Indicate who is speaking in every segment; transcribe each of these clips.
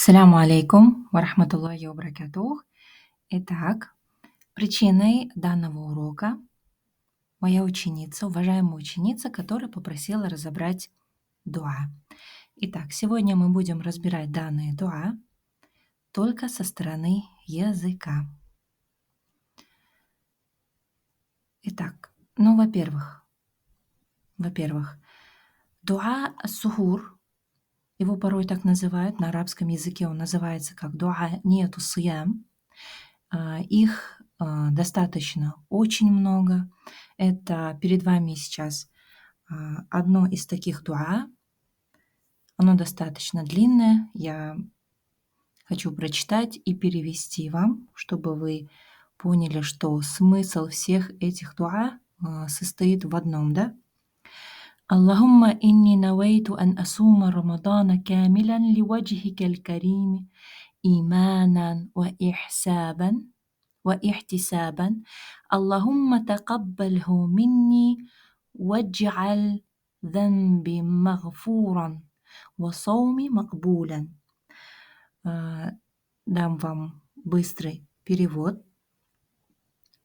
Speaker 1: Ассаляму алейкум ва рахматуллахи ва баракатух. Итак, причиной данного урока моя ученица, уважаемая ученица, которая попросила разобрать дуа. Итак, сегодня мы будем разбирать данные дуа только со стороны языка. Итак, во-первых, дуа ас-сухур, его порой так называют, на арабском языке он называется как дуа нияту сиям. Их достаточно очень много. Это перед вами сейчас одно из таких дуа. Оно достаточно длинное. Я хочу прочитать и перевести вам, чтобы вы поняли, что смысл всех этих дуа состоит в одном, да? اللهم إني نويت أن أصوم رمضان كاملا لوجهك الكريم إيمانا واحتسابا اللهم تقبله مني واجعل ذنبي مغفورا وصومي مقبولا. Дам вам быстрый перевод.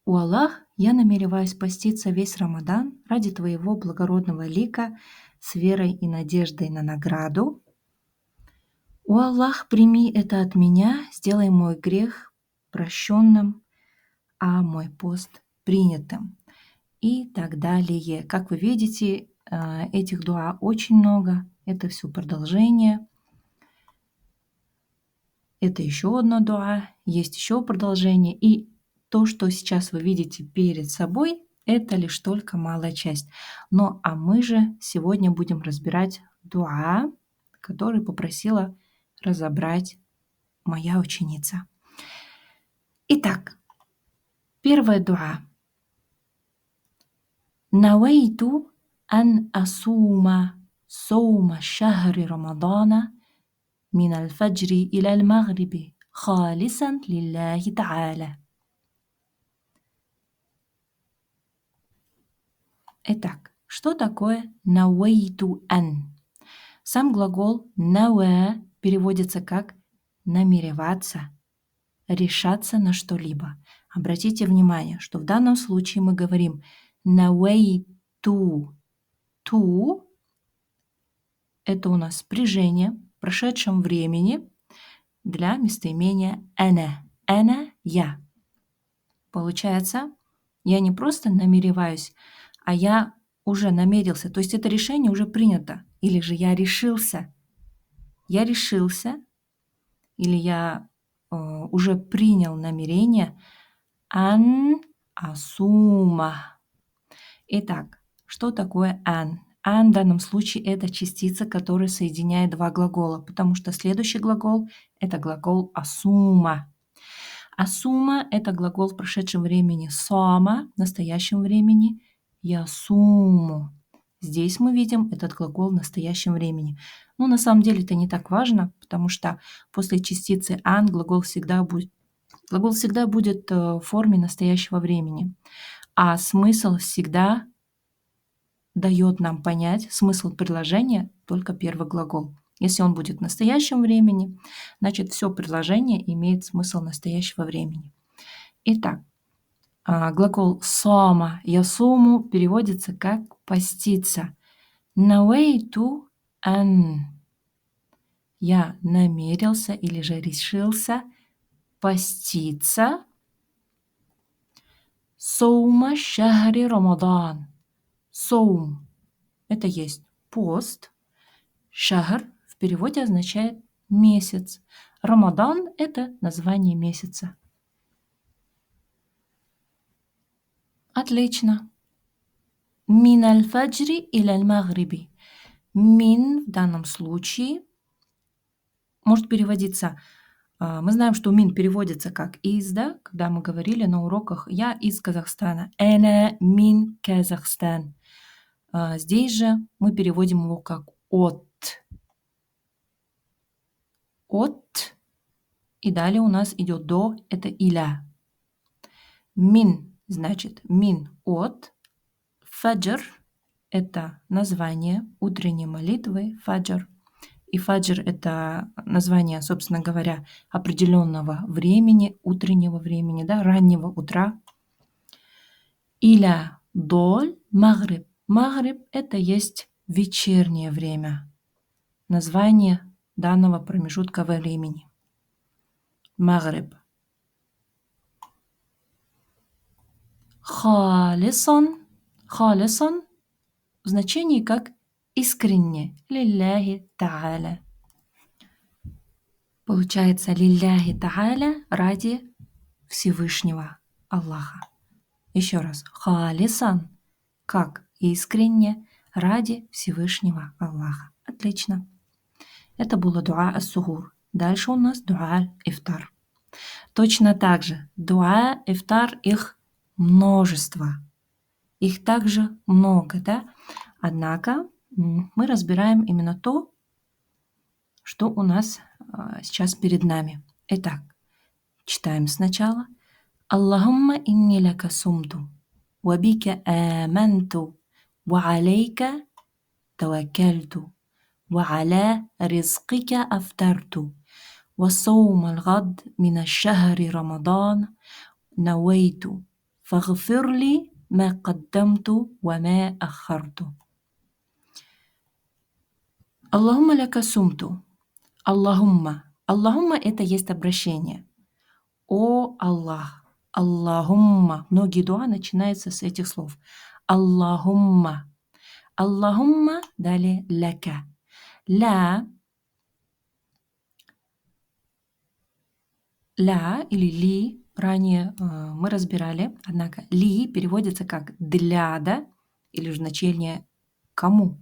Speaker 1: О Аллах, я намереваюсь поститься весь Рамадан ради Твоего благородного лика с верой и надеждой на награду. О Аллах, прими это от меня, сделай мой грех прощенным, а мой пост принятым. И так далее. Как вы видите, этих дуа очень много. Это все продолжение. Это еще одно дуа, есть еще продолжение. И то, что сейчас вы видите перед собой, это лишь только малая часть. А мы же сегодня будем разбирать дуа, который попросила разобрать моя ученица. Итак, первое дуа. Навайту ан асума соума шахри Рамадана мин аль-фаджри иля аль-магриби халисан лилляхи та'аля. Итак, что такое навайту ан? Сам глагол нава переводится как намереваться, решаться на что-либо. Обратите внимание, что в данном случае мы говорим навайту. Ту – это у нас спряжение в прошедшем времени для местоимения ана. Ана – я. Получается, я не просто намереваюсь, а я уже намерился. То есть это решение уже принято. Или же я решился. Я решился, или я уже принял намерение ан асума. Итак, что такое ан? Ан в данном случае это частица, которая соединяет два глагола, потому что следующий глагол – это глагол асума. Асума – это глагол в прошедшем времени сама, в настоящем времени ясуму. Здесь мы видим этот глагол в настоящем времени. Но на самом деле это не так важно, потому что после частицы ан глагол всегда будет в форме настоящего времени. А смысл всегда дает нам понять, смысл предложения только первый глагол. Если он будет в настоящем времени, значит все предложение имеет смысл настоящего времени. Итак, глагол сома ясуму переводится как поститься. Навейту ан. Я намерился или же решился поститься соума шахри Рамадан. Соум – это есть пост. Шахр в переводе означает месяц. Рамадан – это название месяца. Отлично. Мин аль-фаджри иля аль-магриби. Мин в данном случае может переводиться. Мы знаем, что мин переводится как из, да, когда мы говорили на уроках «я из Казахстана». Эна мин Казахстан. Здесь же мы переводим его как от. От. И далее у нас идет до, это иля. Мин значит мин от. Фаджр – это название утренней молитвы, фаджр. И фаджр– это название, собственно говоря, определенного времени, утреннего времени, да, раннего утра. Иля доль магриб. Магриб– это есть вечернее время. Название данного промежутка времени. Магриб. Халисон. Халисон в значении как искренне. Лилляхи та'аля. Получается лилляхи та'аля ради Всевышнего Аллаха. Еще раз. Халисан как искренне ради Всевышнего Аллаха. Отлично. Это было дуа ас-сугур. Дальше у нас дуа ифтар. Точно так же дуа ифтар их множество. Их также много, да? Однако мы разбираем именно то, что у нас сейчас перед нами. Итак, читаем сначала. Аллахумма инни лака сумту, ва бика аманту, ва алейка таваккальту, ва аля ризкика афтарту, ва соум алгад мина шахри Рамадан навейту, фагфирли ма каддамту ва ма аххарту. Аллахумма ляка сумту. Аллахумма. Аллахумма– это есть обращение. О Аллах. Аллахумма. Многие дуа начинаются с этих слов. Аллахумма. Аллахумма. Далее ляка. Ля или ли ранее мы разбирали. Однако ли переводится как для, да? Или же значение кому.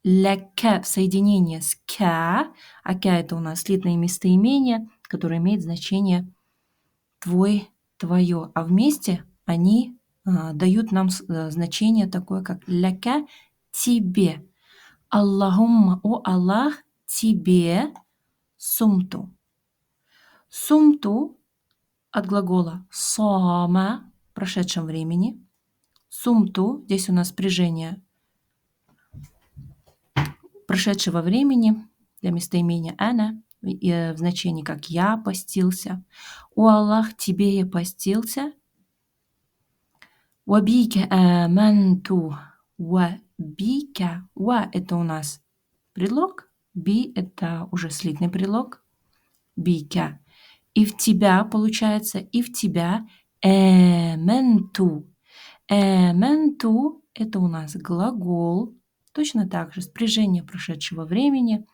Speaker 1: Ляка в соединении с ка, а ка это у нас слитное местоимение, которое имеет значение твой, твое, а вместе они дают нам значение такое, как ляка тебе. Аллахумма, о Аллах, тебе сумту. Сумту от глагола сама в прошедшем времени. Сумту, здесь у нас спряжение прошедшего времени для местоимения ана в значении как я постился. О Аллах, тебе я постился. Вабика аманту. Вабика. Ва это у нас предлог. Би это уже слитный предлог. Бика. И в тебя получается, и в тебя аманту. Аманту это у нас глагол. Точно так же спряжение прошедшего времени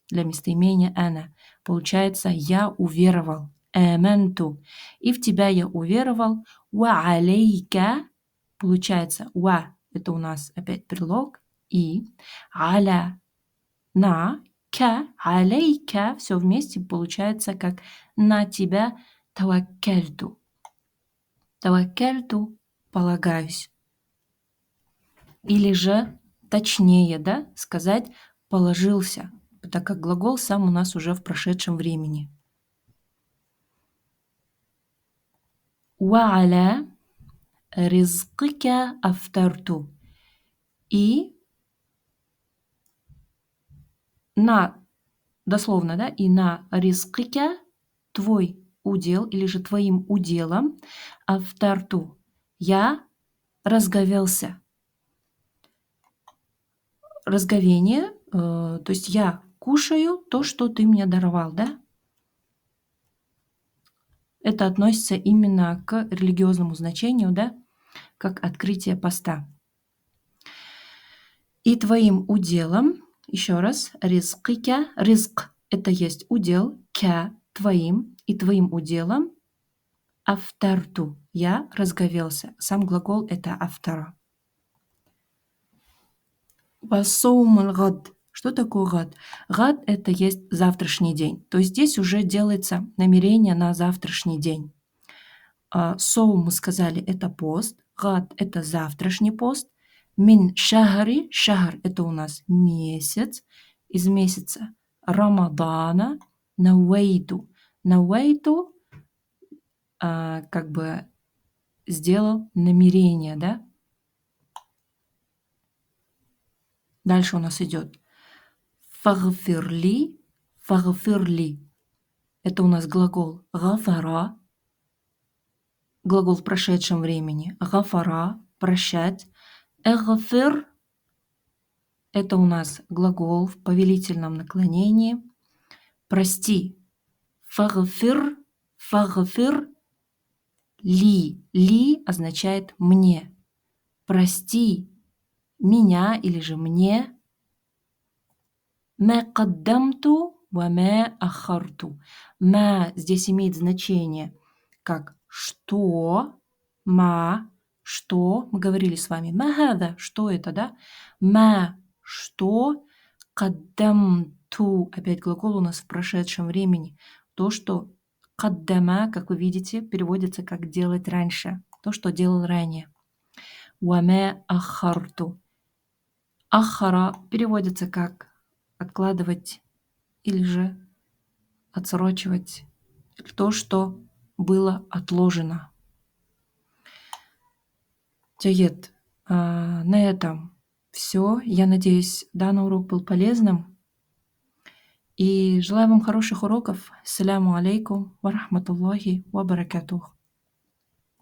Speaker 1: для местоимения ана. Получается я уверовал. Аманту. И в тебя я уверовал. Ва алейка. Получается ва это у нас опять предлог. И аля на ка алейка все вместе получается как на тебя таваккальту. Таваккальту полагаюсь. Или же точнее, да, сказать положился, так как глагол сам у нас уже в прошедшем времени. Ва аля ризкика афтарту. И на, дословно, да, и на ризкика твой удел, или же твоим уделом афтарту. Я разговелся. Разговение, то есть я кушаю то, что ты мне даровал, да? Это относится именно к религиозному значению, да, как открытие поста. И твоим уделом, еще раз, ризкика, ризк – это есть удел, ка – твоим, и твоим уделом афтарту – я разговелся. Сам глагол – это афтара. Васоум гад. Что такое гад? Гад – это есть завтрашний день. То есть здесь уже делается намерение на завтрашний день. Соум мы сказали – это пост. Гад – это завтрашний пост. Мин шахари. Шахар – это у нас месяц. Из месяца Рамадана. Навейту. Навейту как бы сделал намерение, да? Дальше у нас идет фагфирли, фагфирли. Это у нас глагол гафара, глагол в прошедшем времени. Гафара – прощать. Эгфир – это у нас глагол в повелительном наклонении. Прости. Фагфир, фагфир ли. Ли означает мне. Прости меня или же мне. Ма каддамту ва ма ахарту. Ма здесь имеет значение как что, ма, что, мы говорили с вами, ма хада, что это, да? Ма, что, каддамту, опять глагол у нас в прошедшем времени. То, что каддама, как вы видите, переводится как делать раньше, то, что делал ранее. Ва ма ахарту. Ахара переводится как откладывать или же отсрочивать то, что было отложено. Тает, на этом все. Я надеюсь, данный урок был полезным. И желаю вам хороших уроков. Ассаляму алейкум ва рахматуллахи ва баракатух.